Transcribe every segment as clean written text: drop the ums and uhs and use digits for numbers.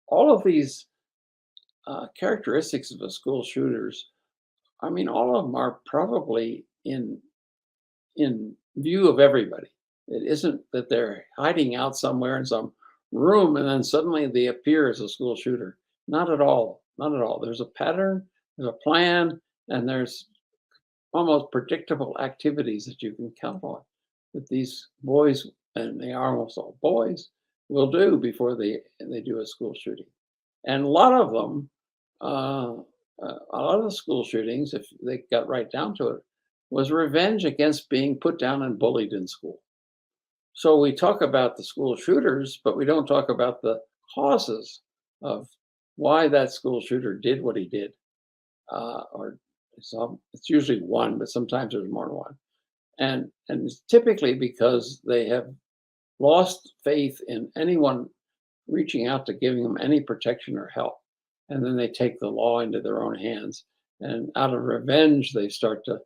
all of these characteristics of the school shooters, I mean, all of them are probably in view of everybody. It isn't that they're hiding out somewhere in some room and then suddenly they appear as a school shooter. Not at all. Not at all. There's a pattern, there's a plan, and there's almost predictable activities that you can count on that these boys, and they are almost all boys, will do before they do a school shooting. And a lot of them, a lot of the school shootings, if they got right down to it, was revenge against being put down and bullied in school. So we talk about the school shooters, but we don't talk about the causes of why that school shooter did what he did. Or it's usually one, but sometimes there's more than one. And it's typically because they have lost faith in anyone reaching out to giving them any protection or help. And then they take the law into their own hands. And out of revenge, they start to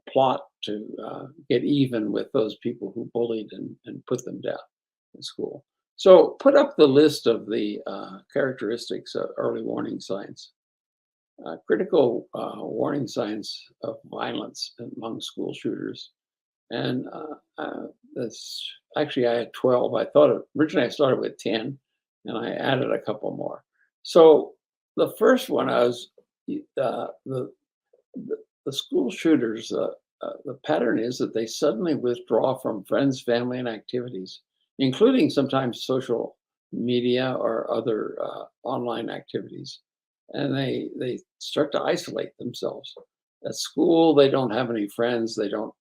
plot to get even with those people who bullied and put them down in school. So put up the list of the characteristics of early warning signs. Critical warning signs of violence among school shooters. And this actually, I had 12. I thought originally I started with 10, and I added a couple more. So the first one was the school shooters. The pattern is that they suddenly withdraw from friends, family, and activities, including sometimes social media or other online activities, and they start to isolate themselves. At school, they don't have any friends. They don't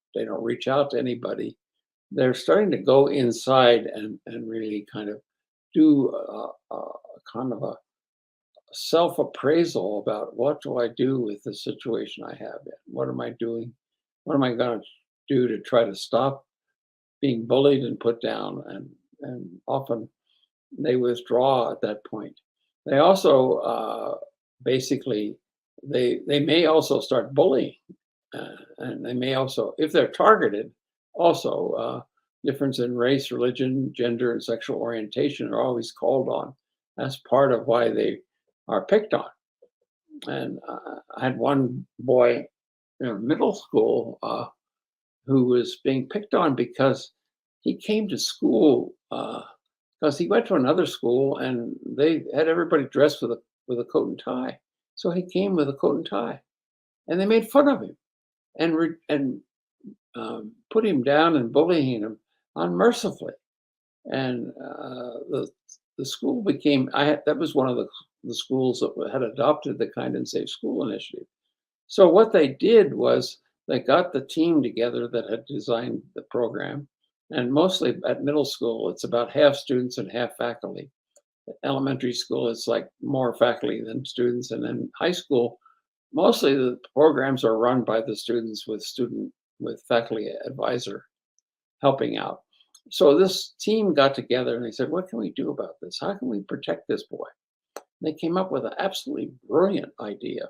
reach out to anybody. They're starting to go inside and really kind of do kind of a self-appraisal about what do I do with the situation I have in? What am I doing? What am I going to do to try to stop being bullied and put down? And often they withdraw at that point. They also basically they may also start bullying, and they may also, if they're targeted, also difference in race, religion, gender, and sexual orientation are always called on as part of why they are picked on. And I had one boy in middle school who was being picked on because he came to school because he went to another school and they had everybody dressed with a coat and tie. So he came with a coat and tie, and they made fun of him and put him down and bullying him unmercifully. And the school became that was one of the schools that had adopted the Kind and Safe School initiative. So what they did was they got the team together that had designed the program, and mostly at middle school, it's about half students and half faculty. Elementary school, it's like more faculty than students, and then high school, mostly the programs are run by the students with faculty advisor helping out. So this team got together and they said, "What can we do about this? How can we protect this boy?" They came up with an absolutely brilliant idea.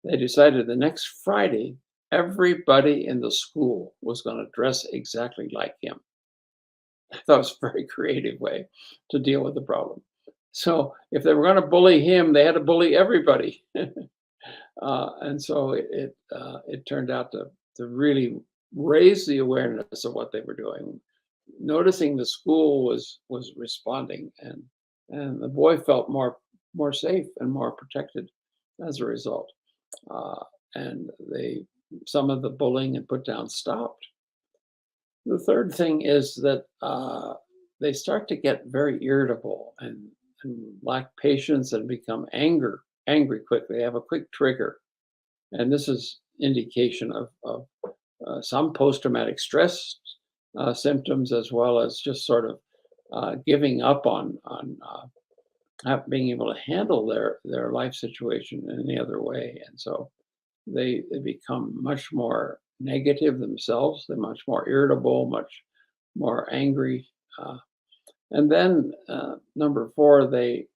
They decided the next Friday, everybody in the school was going to dress exactly like him. I thought it was a very creative way to deal with the problem. So if they were going to bully him, they had to bully everybody. And so it turned out to really raise the awareness of what they were doing. Noticing the school was responding, and the boy felt more safe and more protected as a result. Uh, and they some of the bullying and put down stopped. The third thing is that they start to get very irritable and lack patience and become angry quickly. They have a quick trigger, and this is indication of some post-traumatic stress symptoms, as well as just sort of giving up on not being able to handle their life situation in any other way. And so they become much more negative themselves. They're much more irritable, much more angry. And then number four, they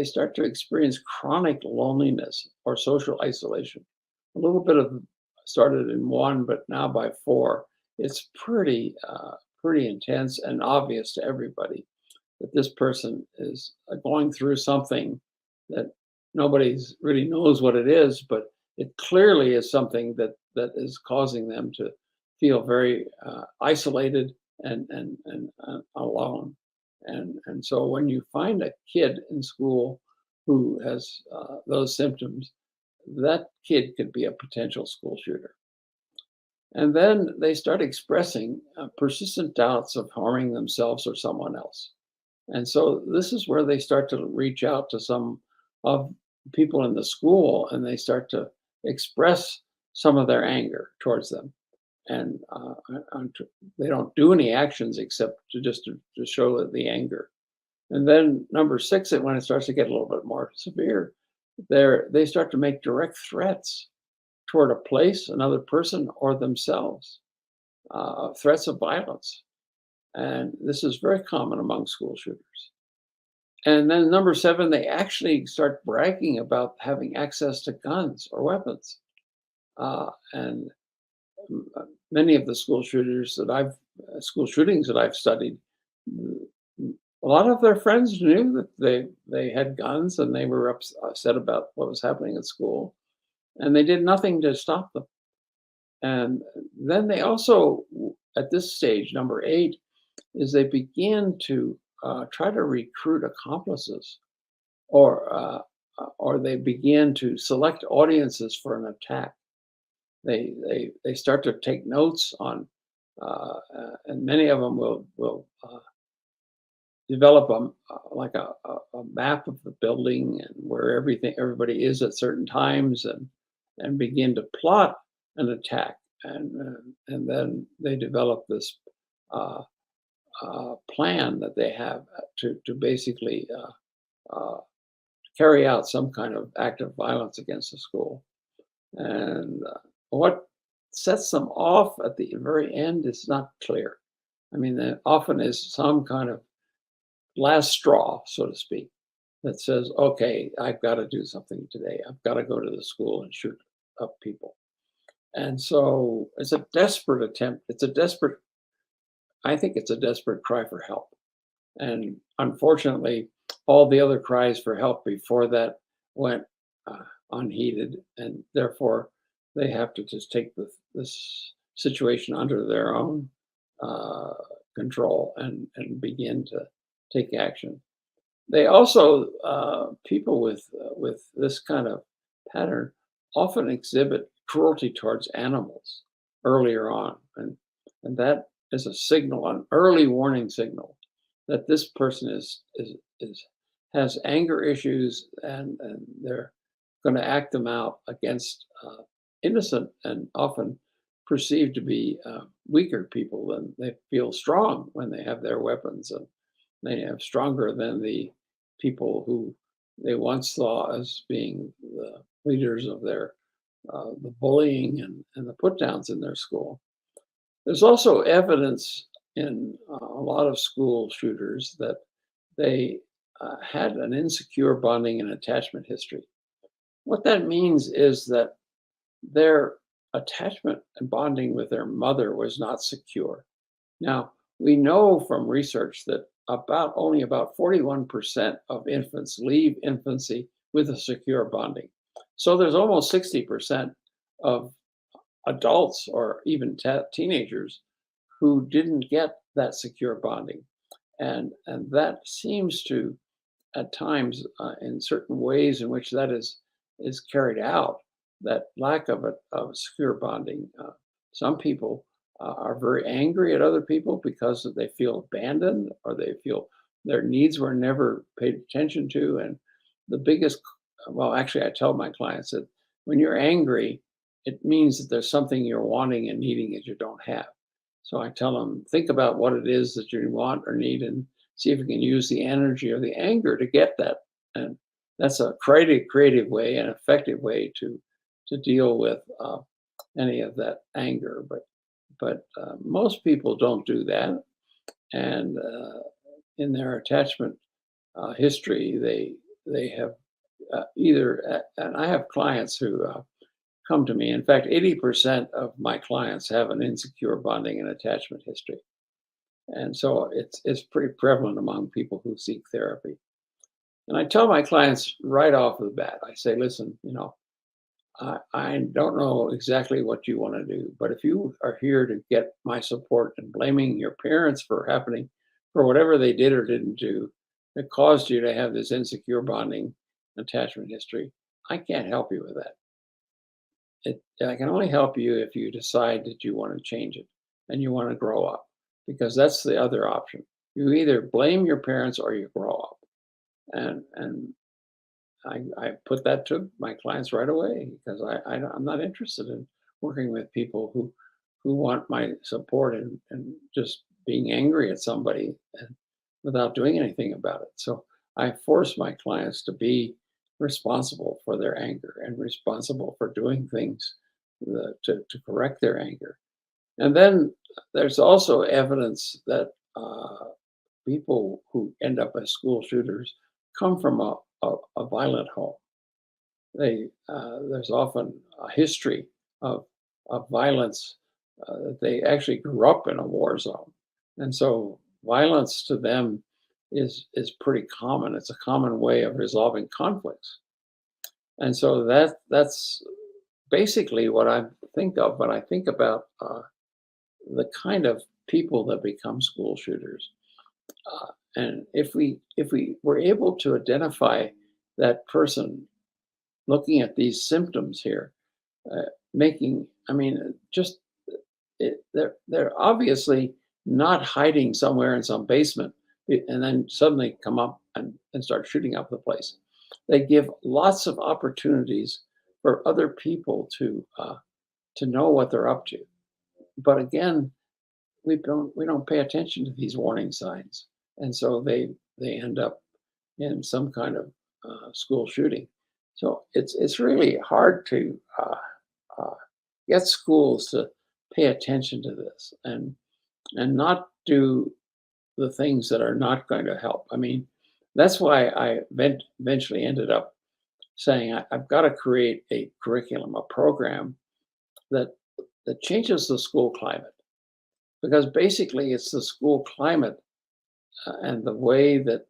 start to experience chronic loneliness or social isolation. A little bit of started in one, but now by four, it's pretty intense and obvious to everybody that this person is going through something that nobody's really knows what it is, but it clearly is something that is causing them to feel very isolated and alone. And so when you find a kid in school who has those symptoms, that kid could be a potential school shooter. And then they start expressing persistent doubts of harming themselves or someone else. And so this is where they start to reach out to some of people in the school, and they start to express some of their anger towards them. And they don't do any actions except to show the anger. And then number six, when it starts to get a little bit more severe, they start to make direct threats toward a place, another person, or themselves, threats of violence. And this is very common among school shooters. And then number seven, they actually start bragging about having access to guns or weapons. And many of the school shootings that I've studied, a lot of their friends knew that they had guns and they were upset about what was happening at school, and they did nothing to stop them. And then they also, at this stage, number eight, is they begin to try to recruit accomplices, or they begin to select audiences for an attack. They start to take notes on, and many of them will develop like a map of the building and where everybody is at certain times, and begin to plot an attack, and then they develop this uh, plan that they have to basically carry out some kind of act of violence against the school. And what sets them off at the very end is not clear. I mean, there often is some kind of last straw, so to speak, that says, okay, I've got to do something today. I've got to go to the school and shoot up people. And so it's a desperate attempt. I think it's a desperate cry for help. And unfortunately, all the other cries for help before that went unheeded. And therefore, they have to just take this situation under their own uh, control and begin to take action. They also, people with this kind of pattern often exhibit cruelty towards animals earlier on, and that is a signal, an early warning signal that this person is has anger issues, and they're going to act them out against innocent and often perceived to be weaker people. Than they feel strong when they have their weapons, and they have stronger than the people who they once saw as being the leaders of the bullying and the put downs in their school. There's also evidence in a lot of school shooters that they had an insecure bonding and attachment history. What that means is that their attachment and bonding with their mother was not secure. Now, we know from research that only about 41% of infants leave infancy with a secure bonding. So there's almost 60% of adults or even teenagers who didn't get that secure bonding. And that seems to, at times, in certain ways in which that is carried out, that lack of secure bonding. Some people are very angry at other people because they feel abandoned, or they feel their needs were never paid attention to. And the biggest, well, actually, I tell my clients that when you're angry, it means that there's something you're wanting and needing that you don't have. So I tell them, think about what it is that you want or need, and see if you can use the energy or the anger to get that. And that's a creative way, an effective way to deal with any of that anger. But most people don't do that, and in their attachment history, they have either. And I have clients who come to me. In fact, 80% of my clients have an insecure bonding and attachment history. And so it's pretty prevalent among people who seek therapy. And I tell my clients right off the bat, I say, listen, I don't know exactly what you want to do, but if you are here to get my support and blaming your parents for happening, for whatever they did or didn't do that caused you to have this insecure bonding attachment history, I can't help you with that. I can only help you if you decide that you want to change it and you want to grow up, because that's the other option. You either blame your parents or you grow up. And I put that to my clients right away because I'm not interested in working with people who want my support and just being angry at somebody and without doing anything about it. So I force my clients to be responsible for their anger and responsible for doing things to correct their anger. And then there's also evidence that people who end up as school shooters come from a violent home. There's often a history of violence that they actually grew up in a war zone, and so violence to them is pretty common. It's a common way of resolving conflicts, and so that's basically what I think of when I think about the kind of people that become school shooters. And if we were able to identify that person looking at these symptoms here, uh, making, I mean, just they're obviously not hiding somewhere in some basement and then suddenly come up and start shooting up the place. They give lots of opportunities for other people to know what they're up to. But again, we don't pay attention to these warning signs, and so they end up in some kind of school shooting. So it's really hard to uh, get schools to pay attention to this and not do the things that are not going to help. I mean, that's why I eventually ended up saying I've got to create a curriculum, a program that changes the school climate, because basically it's the school climate and the way that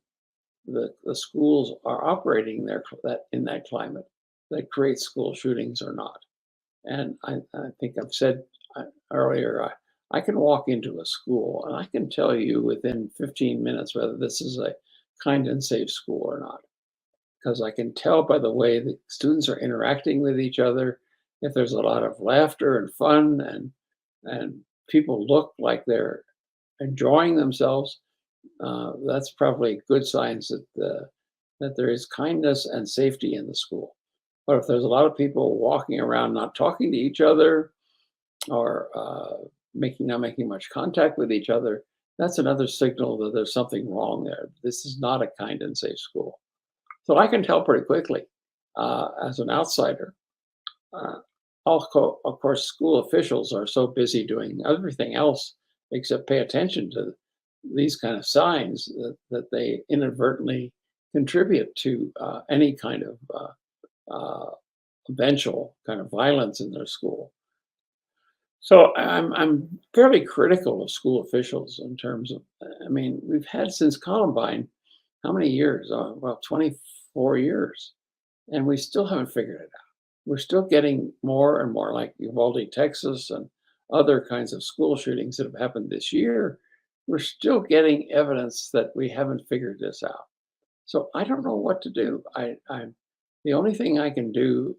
the schools are operating that in that climate that creates school shootings or not. And I think I've said earlier, I can walk into a school and I can tell you within 15 minutes whether this is a kind and safe school or not, because I can tell by the way the students are interacting with each other, if there's a lot of laughter and fun and people look like they're enjoying themselves. That's probably good signs that there is kindness and safety in the school. But if there's a lot of people walking around not talking to each other or not making much contact with each other, that's another signal that there's something wrong there. This is not a kind and safe school. So I can tell pretty quickly as an outsider. Uh, of course, school officials are so busy doing everything else except pay attention to these kind of signs that they inadvertently contribute to any kind of eventual kind of violence in their school. So I'm fairly critical of school officials in terms of. I mean, we've had since Columbine, how many years? Well, 24 years, and we still haven't figured it out. We're still getting more and more like Uvalde, Texas, and other kinds of school shootings that have happened this year. We're still getting evidence that we haven't figured this out. So I don't know what to do. I'm the only thing I can do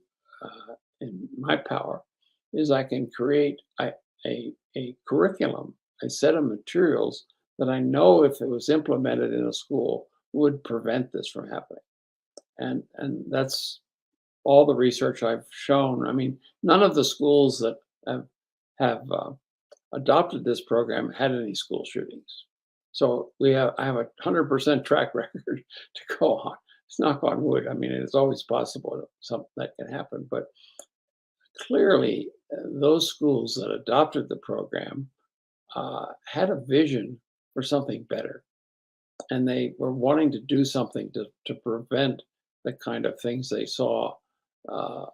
in my power is I can create a curriculum, a set of materials that I know if it was implemented in a school would prevent this from happening. And that's all the research I've shown. I mean, none of the schools that have adopted this program had any school shootings. So I have a 100% track record to go on. It's knock on wood. I mean, it's always possible that something that can happen, but clearly those schools that adopted the program had a vision for something better, and they were wanting to do something to prevent the kind of things they saw. Uh,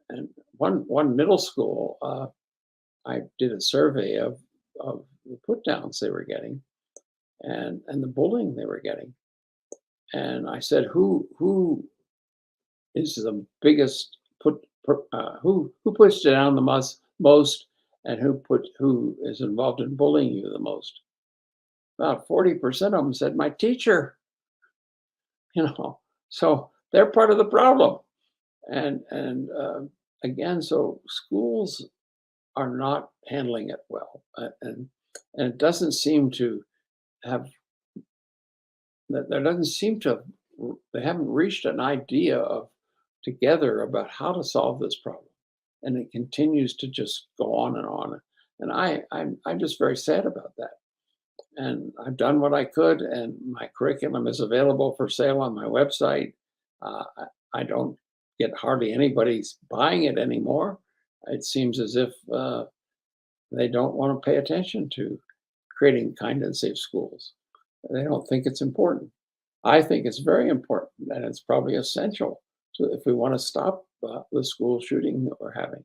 and one middle school, I did a survey of the put downs they were getting, and the bullying they were getting. And I said, who is the biggest who puts you down the most, and who is involved in bullying you the most? About 40% of them said my teacher. You know, so they're part of the problem. And again, so schools are not handling it well, and it doesn't seem to have that there doesn't seem to they haven't reached an idea of together about how to solve this problem, and it continues to just go on and on. And I'm just very sad about that. And I've done what I could, and my curriculum is available for sale on my website. I don't get hardly anybody's buying it anymore. It seems as if they don't want to pay attention to creating kind and safe schools. They don't think it's important. I think it's very important, and it's probably essential to if we want to stop the school shooting that we're having.